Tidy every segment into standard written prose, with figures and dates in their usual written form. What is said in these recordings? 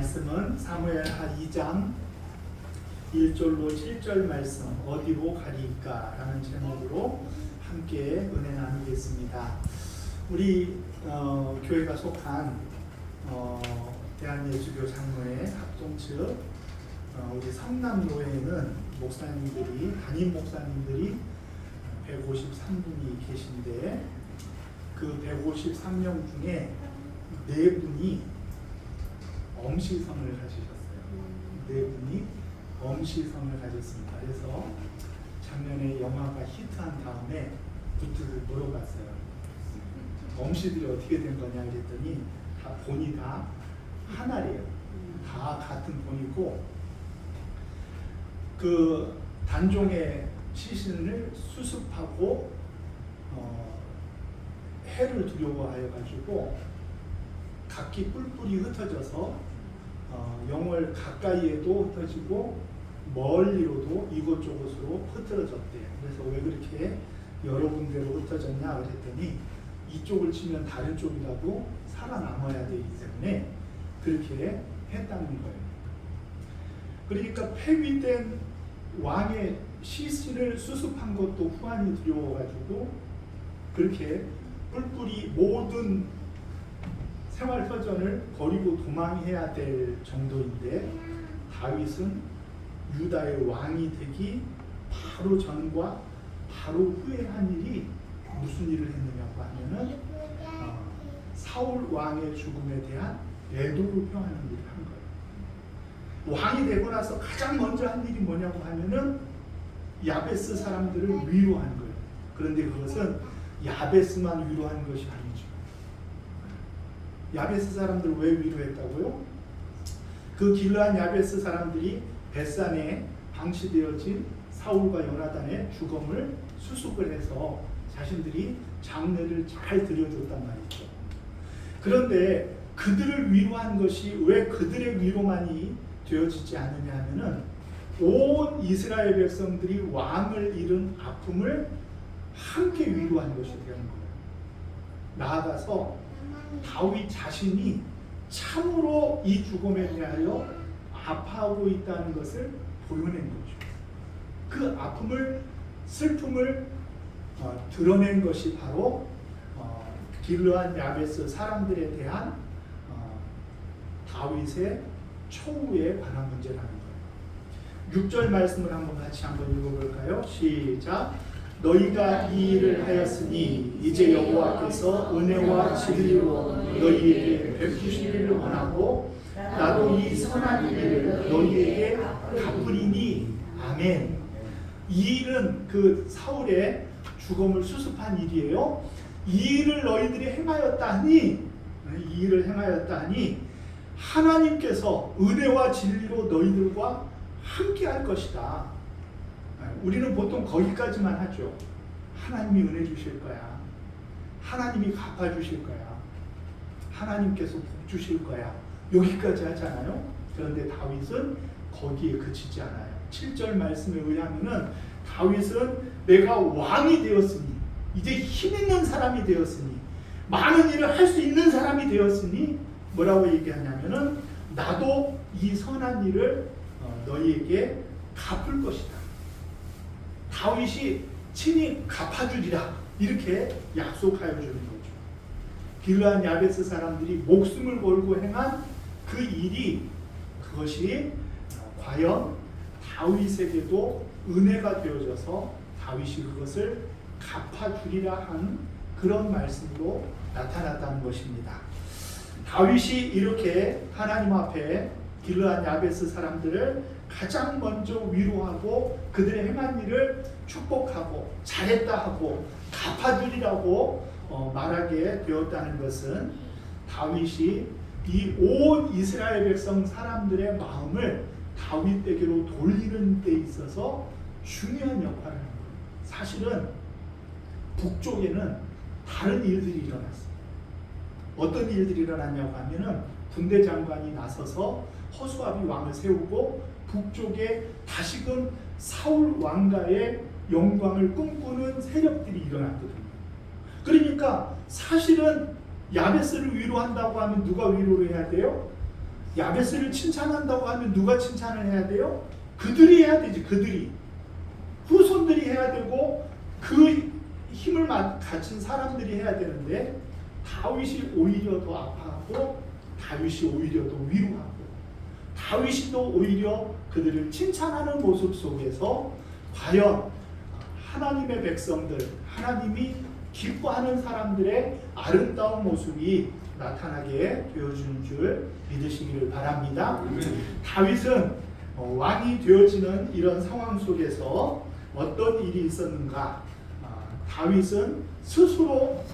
말씀은 사무엘하 2장 1절로 7절 말씀 어디로 가리까 라는 제목으로 함께 은혜 나누겠습니다. 우리 교회가 속한 대한예수교 장로회 합동측 우리 성남교회에는 목사님들이 담임 목사님들이 153분이 계신데 그 153명 중에 4분이 엄시성을 가지셨어요. 4분이 엄시성을 가졌습니다. 그래서 작년에 영화가 히트한 다음에 굿즈를 물어봤어요. 엄시들이 어떻게 된 거냐 그랬더니 다 본이 다 하나래요. 다 같은 본이고 그 단종의 시신을 수습하고 해를 두려워하여 가지고 각기 뿔뿔이 흩어져서 영월 가까이에도 흩어지고 멀리로도 이곳저곳으로 흩어졌대요. 그래서 왜 그렇게 여러 군데로 흩어졌냐 그랬더니 이쪽을 치면 다른 쪽이라도 살아남아야 되기 때문에 그렇게 했다는 거예요. 그러니까 폐위된 왕의 시신을 수습한 것도 후환이 두려워가지고 그렇게 뿔뿔이 모든 생활터전을 버리고 도망해야 될 정도인데 다윗은 유다의 왕이 되기 바로 전과 바로 후에 한 일이 무슨 일을 했느냐고 하면은 사울 왕의 죽음에 대한 애도를 표하는 일을 한 거예요. 왕이 되고 나서 가장 먼저 한 일이 뭐냐고 하면은 야베스 사람들을 위로한 거예요. 그런데 그것은 야베스만 위로한 것이 아니죠. 야베스 사람들 왜 위로했다고요? 그 길르한 야베스 사람들이 벳산에 방치되어진 사울과 요나단의 죽음을 수습을 해서 자신들이 장례를 잘 드려줬단 말이죠. 그런데 그들을 위로한 것이 왜 그들의 위로만이 되어지지 않느냐 하면은 온 이스라엘 백성들이 왕을 잃은 아픔을 함께 위로한 것이 되는 거예요. 나아가서 다윗 자신이 참으로 이 죽음에 대하여 아파하고 있다는 것을 보여낸 거죠. 그 아픔을 슬픔을 드러낸 것이 바로 길르한 야베스 사람들에 대한 다윗의 처우에 관한 문제라는 거예요. 6절 말씀을 같이 한번 읽어볼까요? 시작. 너희가 이 일을 하였으니 이제 여호와께서 은혜와 진리로 너희에게 베푸시기를 원하고 나도 이 선한 일을 너희에게 갚으리니 아멘. 이 일은 그 사울의 죽음을 수습한 일이에요. 이 일을 너희들이 행하였다 하니 하나님께서 은혜와 진리로 너희들과 함께 할 것이다. 우리는 보통 거기까지만 하죠. 하나님이 은혜 주실 거야. 하나님이 갚아 주실 거야. 하나님께서 복 주실 거야. 여기까지 하잖아요. 그런데 다윗은 거기에 그치지 않아요. 7절 말씀에 의하면은 다윗은 내가 왕이 되었으니 이제 힘 있는 사람이 되었으니 많은 일을 할 수 있는 사람이 되었으니 뭐라고 얘기하냐면은 나도 이 선한 일을 너희에게 갚을 것이다. 다윗이 친히 갚아주리라 이렇게 약속하여 주는 거죠. 길르한 야베스 사람들이 목숨을 걸고 행한 그 일이 그것이 과연 다윗에게도 은혜가 되어져서 다윗이 그것을 갚아주리라 한 그런 말씀으로 나타났다는 것입니다. 다윗이 이렇게 하나님 앞에 길르한 야베스 사람들을 가장 먼저 위로하고 그들의 행한 일을 축복하고 잘했다 하고 갚아주리라고 말하게 되었다는 것은 다윗이 이 온 이스라엘 백성 사람들의 마음을 다윗에게로 돌리는 데 있어서 중요한 역할을 합니다. 사실은 북쪽에는 다른 일들이 일어났어요. 어떤 일들이 일어났냐고 하면은 군대 장관이 나서서 허수아비 왕을 세우고 북쪽에 다시금 사울 왕가의 영광을 꿈꾸는 세력들이 일어났거든요. 그러니까 사실은 야베스를 위로한다고 하면 누가 위로를 해야 돼요? 야베스를 칭찬한다고 하면 누가 칭찬을 해야 돼요? 그들이 해야 되지. 그들이. 후손들이 해야 되고 그 힘을 가진 사람들이 해야 되는데 다윗이 오히려 더 아파하고 다윗이 오히려 더 위로하고 다윗이 또 오히려 그들을 칭찬하는 모습 속에서 과연 하나님의 백성들, 하나님이 기뻐하는 사람들의 아름다운 모습이 나타나게 되어주는 줄 믿으시기를 바랍니다. 다윗은 왕이 되어지는 이런 상황 속에서 어떤 일이 있었는가? 다윗은 스스로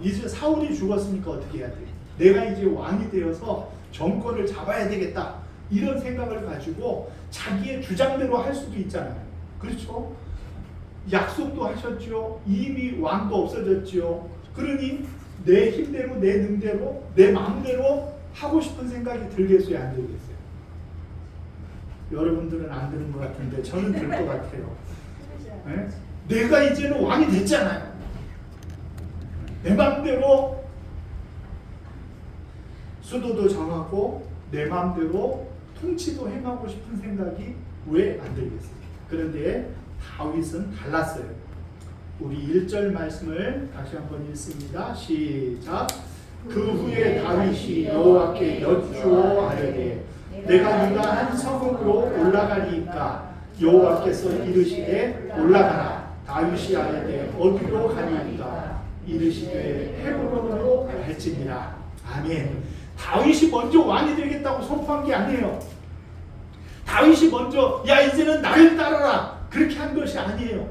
이제 사울이 죽었으니까 어떻게 해야 돼? 내가 이제 왕이 되어서 정권을 잡아야 되겠다. 이런 생각을 가지고 자기의 주장대로 할 수도 있잖아요. 그렇죠? 약속도 하셨죠. 이미 왕도 없어졌죠. 그러니 내 힘대로, 내 능대로, 내 마음대로 하고 싶은 생각이 들겠어요? 안 들겠어요? 여러분들은 안 드는 것 같은데 저는 들 것 같아요. 네? 내가 이제는 왕이 됐잖아요. 내 마음대로 수도도 정하고 내 마음대로 통치도 행하고 싶은 생각이 왜 안 들겠어요? 그런데 다윗은 달랐어요. 우리 1절 말씀을 다시 한번 읽습니다. 시작. 그 후에 다윗이 여호와께 여쭈어 아뢰되 내가 유다 한 성읍으로 올라가리이까 여호와께서 이르시되 올라가라. 다윗이 아뢰되 어디로 가리이까 이르시되 헤브론으로 갈지니라. 아멘. 다윗이 먼저 왕이 되겠다고 선포한 게 아니에요. 다윗이 먼저 야 이제는 나를 따르라 그렇게 한 것이 아니에요.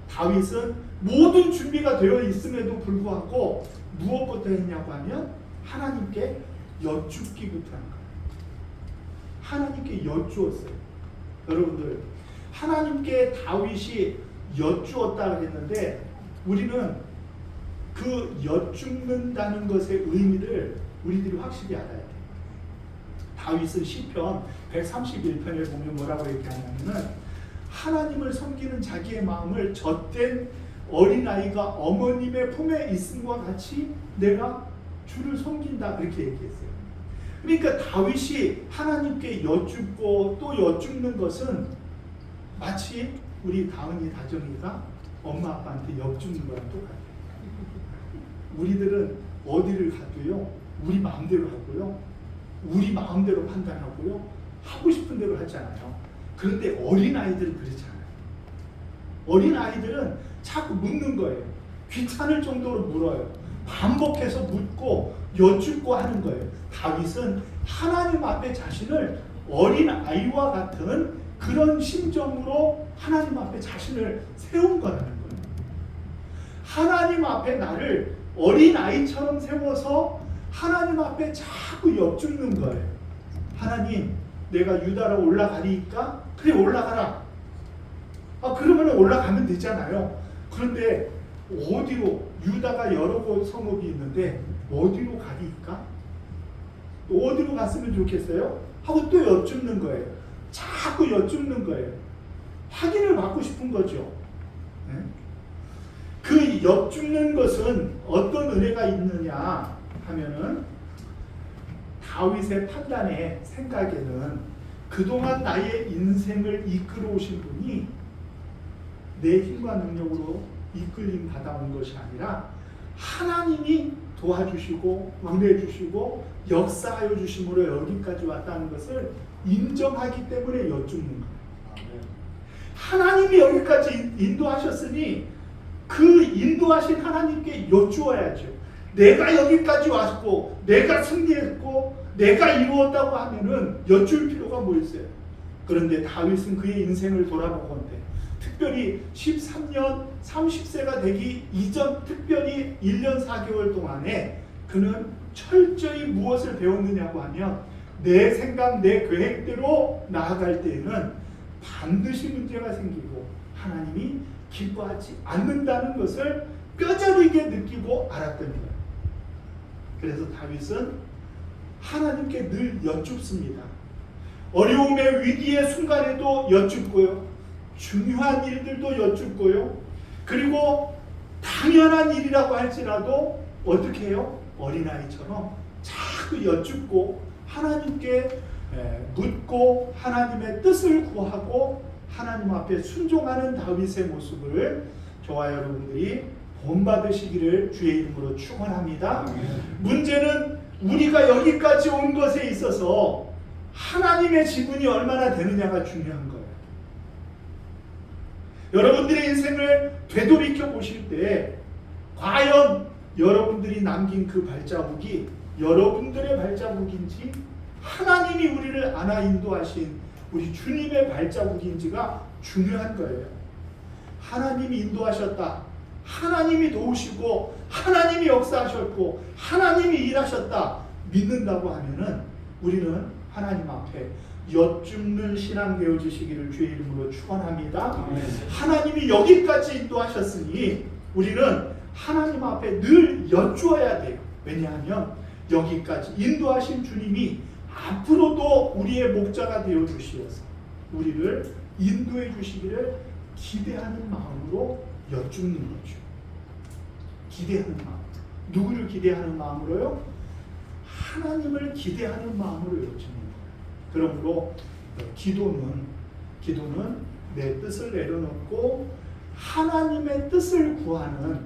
다윗은 모든 준비가 되어 있음에도 불구하고 무엇부터 했냐고 하면 하나님께 여쭙기부터 한 거예요. 하나님께 여쭈었어요. 여러분들 하나님께 다윗이 여쭈었다고 했는데 우리는 그 여쭙는다는 것의 의미를 우리들이 확실히 알아야 돼요. 다윗은 시편 131편에 보면 뭐라고 얘기하냐면은 하나님을 섬기는 자기의 마음을 젖된 어린아이가 어머님의 품에 있음과 같이 내가 주를 섬긴다 그렇게 얘기했어요. 그러니까 다윗이 하나님께 여쭙고 또 여쭙는 것은 마치 우리 다은이 다정이가 엄마 아빠한테 여쭙는 거랑 똑같아요. 우리들은 어디를 가도요 우리 마음대로 하고요 우리 마음대로 판단하고요 하고 싶은 대로 하잖아요. 그런데 어린아이들은 그렇지 않아요. 어린아이들은 자꾸 묻는 거예요. 귀찮을 정도로 물어요. 반복해서 묻고 여쭙고 하는 거예요. 다윗은 하나님 앞에 자신을 어린아이와 같은 그런 심정으로 하나님 앞에 자신을 세운 거라는 거예요. 하나님 앞에 나를 어린아이처럼 세워서 하나님 앞에 자꾸 여쭙는 거예요. 하나님, 내가 유다로 올라가리까? 그래, 올라가라. 그러면 올라가면 되잖아요. 그런데 어디로, 유다가 여러 곳 성읍이 있는데 어디로 가리까? 어디로 갔으면 좋겠어요? 하고 또 여쭙는 거예요. 자꾸 여쭙는 거예요. 확인을 받고 싶은 거죠. 네? 그 여쭙는 것은 어떤 은혜가 있느냐 하면은 다윗의 판단에 생각에는 그동안 나의 인생을 이끌어 오신 분이 내 힘과 능력으로 이끌림 받아온 것이 아니라 하나님이 도와주시고 은혜 주시고 역사하여 주심으로 여기까지 왔다는 것을 인정하기 때문에 여쭙는 거예요. 하나님이 여기까지 인도하셨으니 그 인도하신 하나님께 여쭈어야죠. 내가 여기까지 왔고 내가 승리했고 내가 이루었다고 하면은 여쭐 필요가 뭐 있어요? 그런데 다윗은 그의 인생을 돌아보건대 특별히 13년 30세가 되기 이전 특별히 1년 4개월 동안에 그는 철저히 무엇을 배웠느냐고 하면 내 생각 내 계획대로 나아갈 때에는 반드시 문제가 생기고 하나님이 기뻐하지 않는다는 것을 뼈저리게 느끼고 알았던 거예요. 그래서 다윗은 하나님께 늘 여쭙습니다. 어려움의 위기의 순간에도 여쭙고요. 중요한 일들도 여쭙고요. 그리고 당연한 일이라고 할지라도 어떻게 해요? 어린아이처럼 자꾸 여쭙고 하나님께 묻고 하나님의 뜻을 구하고 하나님 앞에 순종하는 다윗의 모습을 저와 여러분들이 본받으시기를 주의 이름으로 축원합니다. 문제는 우리가 여기까지 온 것에 있어서 하나님의 지분이 얼마나 되느냐가 중요한 거예요. 여러분들의 인생을 되돌이켜 보실 때 과연 여러분들이 남긴 그 발자국이 여러분들의 발자국인지 하나님이 우리를 안아 인도하신 우리 주님의 발자국인지가 중요한 거예요. 하나님이 인도하셨다, 하나님이 도우시고 하나님이 역사하셨고 하나님이 일하셨다 믿는다고 하면은 우리는 하나님 앞에 여쭙는 신앙 되어주시기를 주의 이름으로 축원합니다. 하나님이 여기까지 인도하셨으니 우리는 하나님 앞에 늘 여쭈어야 돼요. 왜냐하면 여기까지 인도하신 주님이 앞으로도 우리의 목자가 되어주시어서 우리를 인도해 주시기를 기대하는 마음으로 여쭙는 거죠. 기대하는 마음. 누구를 기대하는 마음으로요? 하나님을 기대하는 마음으로 여쭙는 거예요. 그러므로 기도는 내 뜻을 내려놓고 하나님의 뜻을 구하는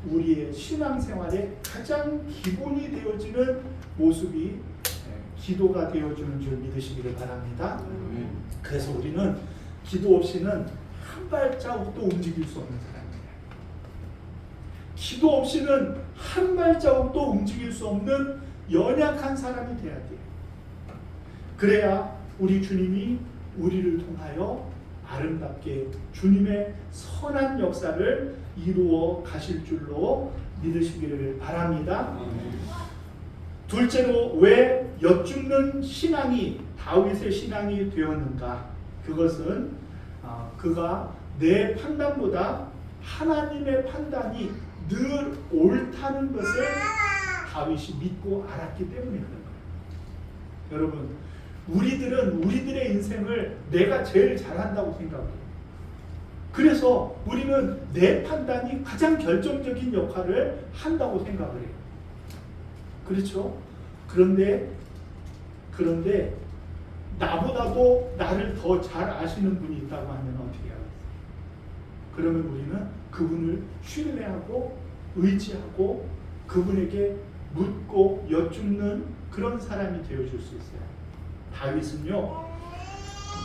우리의 신앙생활의 가장 기본이 되어지는 모습이 기도가 되어주는 줄 믿으시기를 바랍니다. 그래서 우리는 기도 없이는 한 발자국도 움직일 수 없는 사람이에요. 기도 없이는 한 발자국도 움직일 수 없는 연약한 사람이 돼야 돼요. 그래야 우리 주님이 우리를 통하여 아름답게 주님의 선한 역사를 이루어 가실 줄로 믿으시기를 바랍니다. 둘째로 왜 여쭙는 신앙이 다윗의 신앙이 되었는가? 그것은 그가 내 판단보다 하나님의 판단이 늘 옳다는 것을 다윗이 믿고 알았기 때문에 그런 거예요. 여러분, 우리들은 우리들의 인생을 내가 제일 잘한다고 생각해요. 그래서 우리는 내 판단이 가장 결정적인 역할을 한다고 생각을 해요. 그렇죠? 그런데 나보다도 나를 더 잘 아시는 분이 있다고 하면 어떻게 하겠어요? 그러면 우리는 그분을 신뢰하고 의지하고 그분에게 묻고 여쭙는 그런 사람이 되어줄 수 있어요. 다윗은요,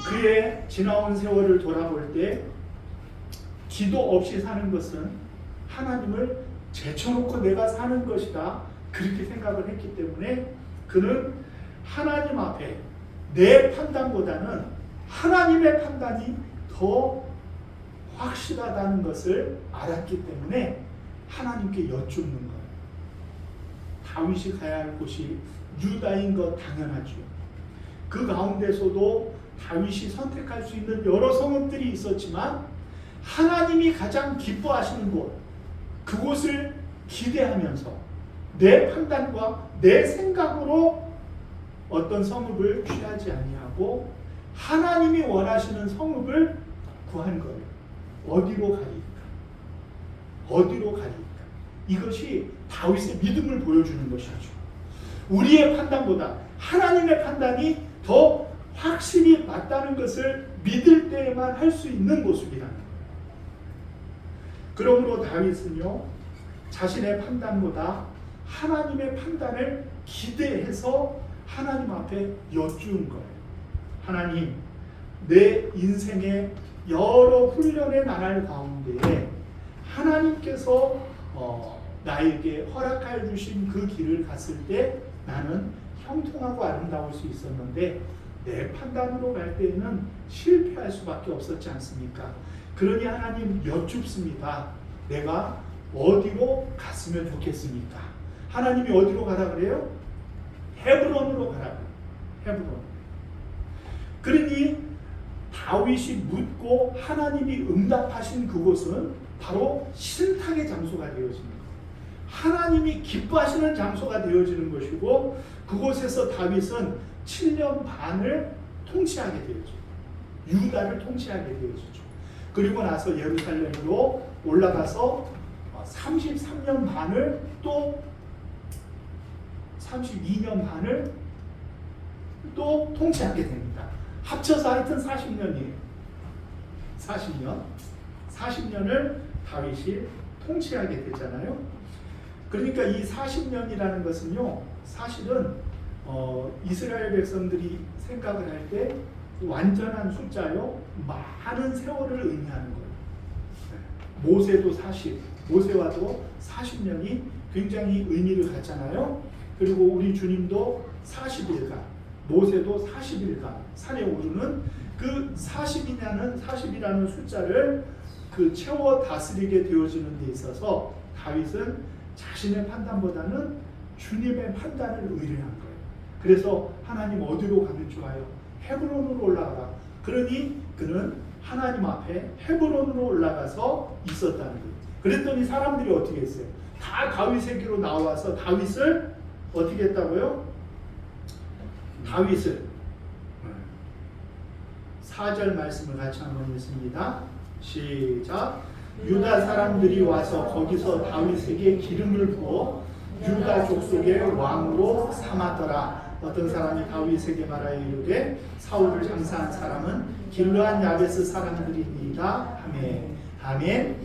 그의 지나온 세월을 돌아볼 때 기도 없이 사는 것은 하나님을 제쳐놓고 내가 사는 것이다, 그렇게 생각을 했기 때문에 그는 하나님 앞에 내 판단보다는 하나님의 판단이 더 확실하다는 것을 알았기 때문에 하나님께 여쭙는 거예요. 다윗이 가야 할 곳이 유다인 것 당연하죠. 그 가운데서도 다윗이 선택할 수 있는 여러 성읍들이 있었지만 하나님이 가장 기뻐하시는 곳, 그곳을 기대하면서 내 판단과 내 생각으로 어떤 성읍을 취하지 아니하고 하나님이 원하시는 성읍을 구한 거예요. 어디로 가리까? 이것이 다윗의 믿음을 보여주는 것이죠. 우리의 판단보다 하나님의 판단이 더 확실히 맞다는 것을 믿을 때에만 할 수 있는 모습이라는 거예요. 그러므로 다윗은요, 자신의 판단보다 하나님의 판단을 기대해서 하나님 앞에 여쭈은 거예요. 하나님, 내 인생의 여러 훈련의 나날 가운데 하나님께서 나에게 허락해 주신 그 길을 갔을 때 나는 형통하고 아름다울 수 있었는데 내 판단으로 갈 때에는 실패할 수밖에 없었지 않습니까? 그러니 하나님 여쭙습니다. 내가 어디로 갔으면 좋겠습니까? 하나님이 어디로 가라 그래요? 헤브론으로 가라 그래요. 헤브론. 그러니 다윗이 묻고 하나님이 응답하신 그곳은 바로 신탁의 장소가 되어지는 거예요. 하나님이 기뻐하시는 장소가 되어지는 것이고 그곳에서 다윗은 7년 반을 통치하게 되어지죠. 유다를 통치하게 되어지죠. 그리고 나서 예루살렘으로 올라가서 32년 반을 또 통치하게 됩니다. 합쳐서 하여튼 40년이에요. 40년을 다윗이 통치하게 되잖아요. 그러니까 이 40년이라는 것은요, 사실은 이스라엘 백성들이 생각을 할 때 완전한 숫자요, 많은 세월을 의미하는 거예요. 모세도 40, 모세와도 40년이 굉장히 의미를 갖잖아요. 그리고 우리 주님도 40일간, 모세도 40일간 산에 오르는 그 40이라는 숫자를 그 채워 다스리게 되어지는 데 있어서 다윗은 자신의 판단보다는 주님의 판단을 의뢰한 거예요. 그래서 하나님 어디로 가면 좋아요? 헤브론으로 올라가라. 그러니 그는 하나님 앞에 헤브론으로 올라가서 있었다는 거예요. 그랬더니 사람들이 어떻게 했어요? 다 다윗에게로 나와서 다윗을 어떻게 했다고요? 다윗을 4절 말씀을 같이 한번 읽습니다. 시작. 유다 사람들이 와서 거기서 다윗에게 기름을 부어 유다 족속의 왕으로 삼았더라. 어떤 사람이 다윗에게 말하여 이르되 사울을 장사한 사람은 길르한 야베스 사람들이니이다 하매. 아멘.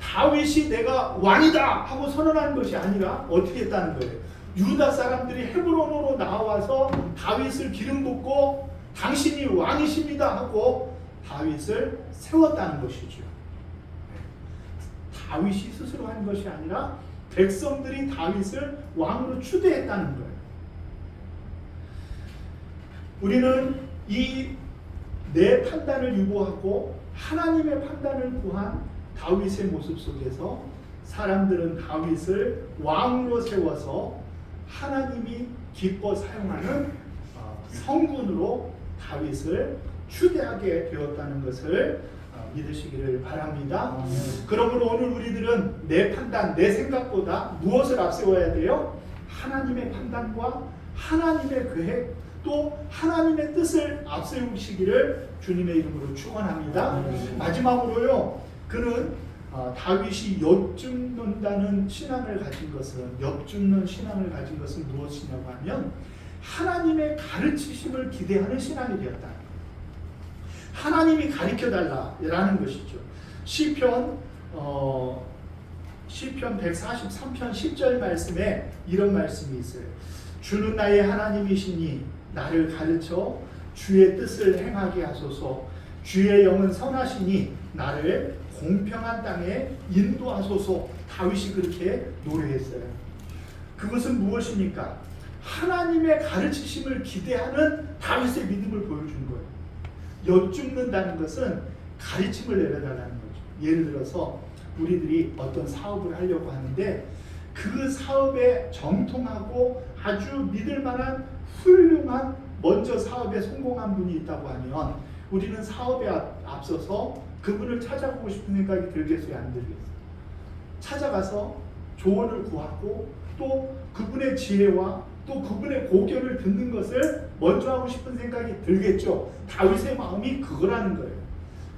다윗이 내가 왕이다 하고 선언한 것이 아니라 어떻게 했다는 거예요? 유다 사람들이 헤브론으로 나와서 다윗을 기름 붓고 당신이 왕이십니다 하고 다윗을 세웠다는 것이죠. 다윗이 스스로 한 것이 아니라 백성들이 다윗을 왕으로 추대했다는 거예요. 우리는 이 내 판단을 유보하고 하나님의 판단을 구한 다윗의 모습 속에서 사람들은 다윗을 왕으로 세워서 하나님이 기뻐 사용하는 성군으로 다윗을 추대하게 되었다는 것을 믿으시기를 바랍니다. 그러므로 오늘 우리들은 내 판단, 내 생각보다 무엇을 앞세워야 돼요? 하나님의 판단과 하나님의 계획, 또 하나님의 뜻을 앞세우시기를 주님의 이름으로 축원합니다. 마지막으로요, 그는 다윗이 엿줍는다는 신앙을 가진 것은, 엿줍는 신앙을 가진 것은 무엇이냐고 하면 하나님의 가르치심을 기대하는 신앙이 되었다. 하나님이 가르쳐달라라는 것이죠. 시편 143편 10절 말씀에 이런 말씀이 있어요. 주는 나의 하나님이시니 나를 가르쳐 주의 뜻을 행하게 하소서. 주의 영은 선하시니 나를 공평한 땅에 인도하소서. 다윗이 그렇게 노래했어요. 그것은 무엇입니까? 하나님의 가르치심을 기대하는 다윗의 믿음을 보여준 거예요. 엿줍는다는 것은 가르침을 내려달라는 거죠. 예를 들어서 우리들이 어떤 사업을 하려고 하는데 그 사업에 정통하고 아주 믿을 만한 훌륭한 먼저 사업에 성공한 분이 있다고 하면 우리는 사업에 앞서서 그분을 찾아보고 싶은 생각이 들겠어요? 안 들겠어요? 찾아가서 조언을 구하고 또 그분의 지혜와 또 그분의 고견을 듣는 것을 먼저 하고 싶은 생각이 들겠죠. 다윗의 마음이 그거라는 거예요.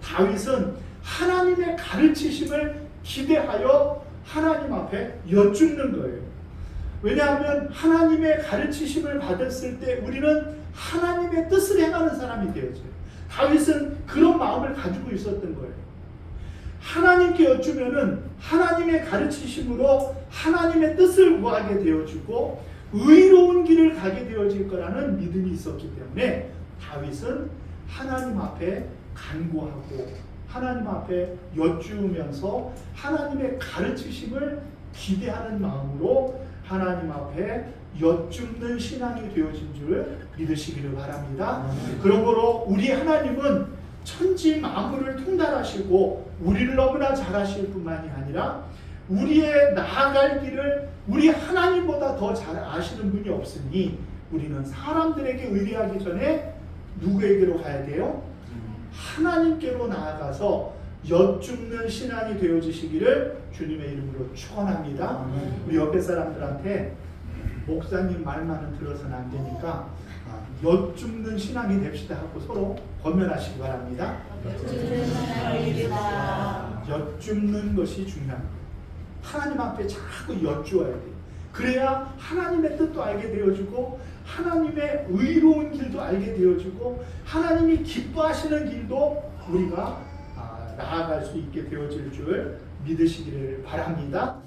다윗은 하나님의 가르치심을 기대하여 하나님 앞에 여쭙는 거예요. 왜냐하면 하나님의 가르치심을 받았을 때 우리는 하나님의 뜻을 행하는 사람이 되어져요. 다윗은 그런 마음을 가지고 있었던 거예요. 하나님께 여쭈면은 하나님의 가르치심으로 하나님의 뜻을 구하게 되어지고 의로운 길을 가게 되어질 거라는 믿음이 있었기 때문에 다윗은 하나님 앞에 간구하고 하나님 앞에 여쭈면서 하나님의 가르치심을 기대하는 마음으로 하나님 앞에 여쭙는 신앙이 되어진 줄 믿으시기를 바랍니다. 그러므로 우리 하나님은 천지 만물을 통달하시고 우리를 너무나 잘 아실 뿐만이 아니라 우리의 나아갈 길을 우리 하나님보다 더 잘 아시는 분이 없으니 우리는 사람들에게 의뢰하기 전에 누구에게로 가야 돼요? 하나님께로 나아가서 여쭙는 신앙이 되어지시기를 주님의 이름으로 축원합니다. 우리 옆에 사람들한테 목사님 말만은 들어서는 안 되니까 여쭙는 신앙이 됩시다 하고 서로 권면하시기 바랍니다. 여쭙는 것이 중요한 거예요. 하나님 앞에 자꾸 여쭈어야 돼요. 그래야 하나님의 뜻도 알게 되어지고 하나님의 의로운 길도 알게 되어지고 하나님이 기뻐하시는 길도 우리가 나아갈 수 있게 되어질 줄 믿으시기를 바랍니다.